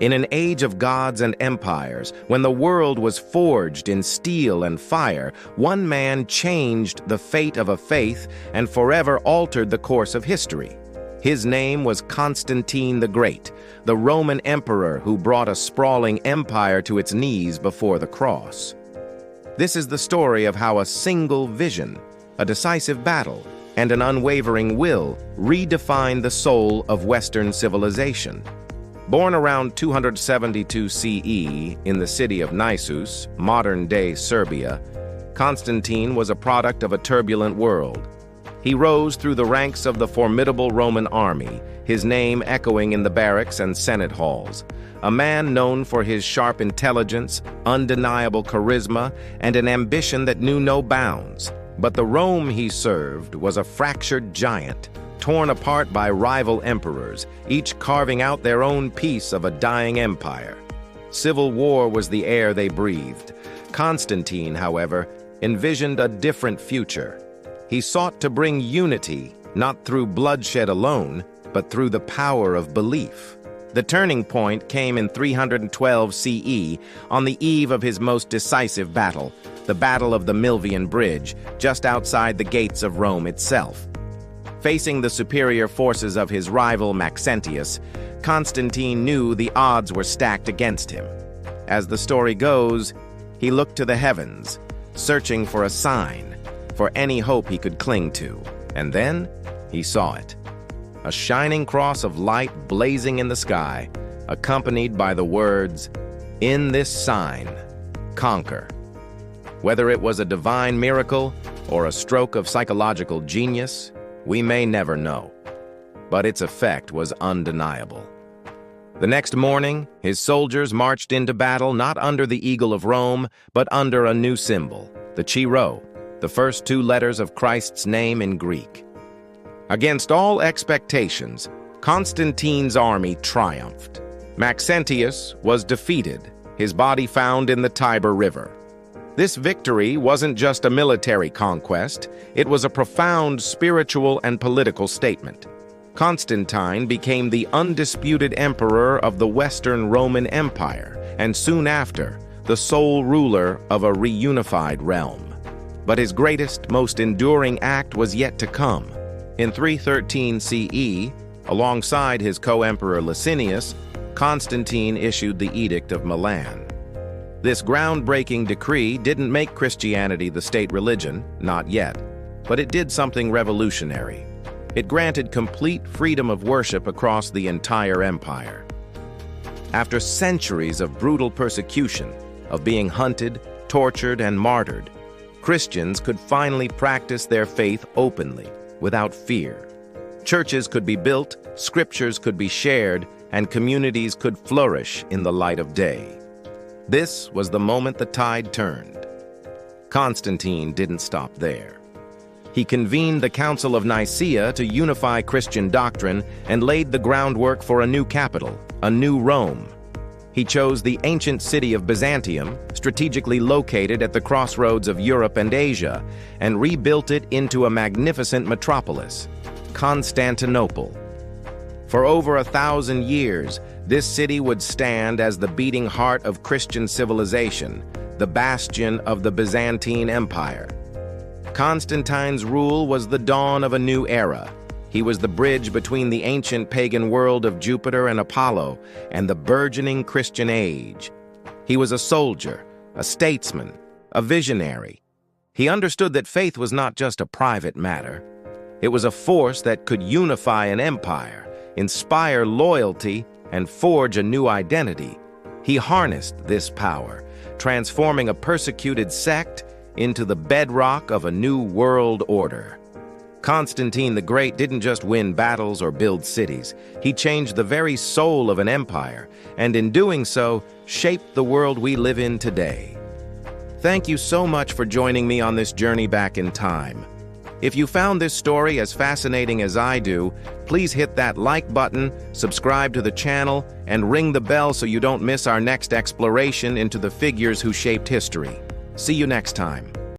In an age of gods and empires, when the world was forged in steel and fire, one man changed the fate of a faith and forever altered the course of history. His name was Constantine the Great, the Roman emperor who brought a sprawling empire to its knees before the cross. This is the story of how a single vision, a decisive battle, and an unwavering will redefined the soul of Western civilization. Born around 272 CE in the city of Nisus, modern-day Serbia, Constantine was a product of a turbulent world. He rose through the ranks of the formidable Roman army, his name echoing in the barracks and senate halls. A man known for his sharp intelligence, undeniable charisma, and an ambition that knew no bounds. But the Rome he served was a fractured giant, torn apart by rival emperors, each carving out their own piece of a dying empire. Civil war was the air they breathed. Constantine, however, envisioned a different future. He sought to bring unity, not through bloodshed alone, but through the power of belief. The turning point came in 312 CE, on the eve of his most decisive battle, the Battle of the Milvian Bridge, just outside the gates of Rome itself. Facing the superior forces of his rival Maxentius, Constantine knew the odds were stacked against him. As the story goes, he looked to the heavens, searching for a sign, for any hope he could cling to. And then he saw it. A shining cross of light blazing in the sky, accompanied by the words, "In this sign, conquer." Whether it was a divine miracle or a stroke of psychological genius, we may never know, but its effect was undeniable. The next morning, his soldiers marched into battle not under the eagle of Rome, but under a new symbol, the Chi Rho, the first two letters of Christ's name in Greek. Against all expectations, Constantine's army triumphed. Maxentius was defeated, his body found in the Tiber River. This victory wasn't just a military conquest, it was a profound spiritual and political statement. Constantine became the undisputed emperor of the Western Roman Empire, and soon after, the sole ruler of a reunified realm. But his greatest, most enduring act was yet to come. In 313 CE, alongside his co-emperor Licinius, Constantine issued the Edict of Milan. This groundbreaking decree didn't make Christianity the state religion, not yet, but it did something revolutionary. It granted complete freedom of worship across the entire empire. After centuries of brutal persecution, of being hunted, tortured, and martyred, Christians could finally practice their faith openly, without fear. Churches could be built, scriptures could be shared, and communities could flourish in the light of day. This was the moment the tide turned. Constantine didn't stop there. He convened the Council of Nicaea to unify Christian doctrine and laid the groundwork for a new capital, a new Rome. He chose the ancient city of Byzantium, strategically located at the crossroads of Europe and Asia, and rebuilt it into a magnificent metropolis, Constantinople. For over 1,000 years, this city would stand as the beating heart of Christian civilization, the bastion of the Byzantine Empire. Constantine's rule was the dawn of a new era. He was the bridge between the ancient pagan world of Jupiter and Apollo and the burgeoning Christian age. He was a soldier, a statesman, a visionary. He understood that faith was not just a private matter. It was a force that could unify an empire, inspire loyalty, and forge a new identity. He harnessed this power, transforming a persecuted sect into the bedrock of a new world order. Constantine the Great didn't just win battles or build cities. He changed the very soul of an empire, and in doing so, shaped the world we live in today. Thank you so much for joining me on this journey back in time. If you found this story as fascinating as I do, please hit that like button, subscribe to the channel, and ring the bell so you don't miss our next exploration into the figures who shaped history. See you next time.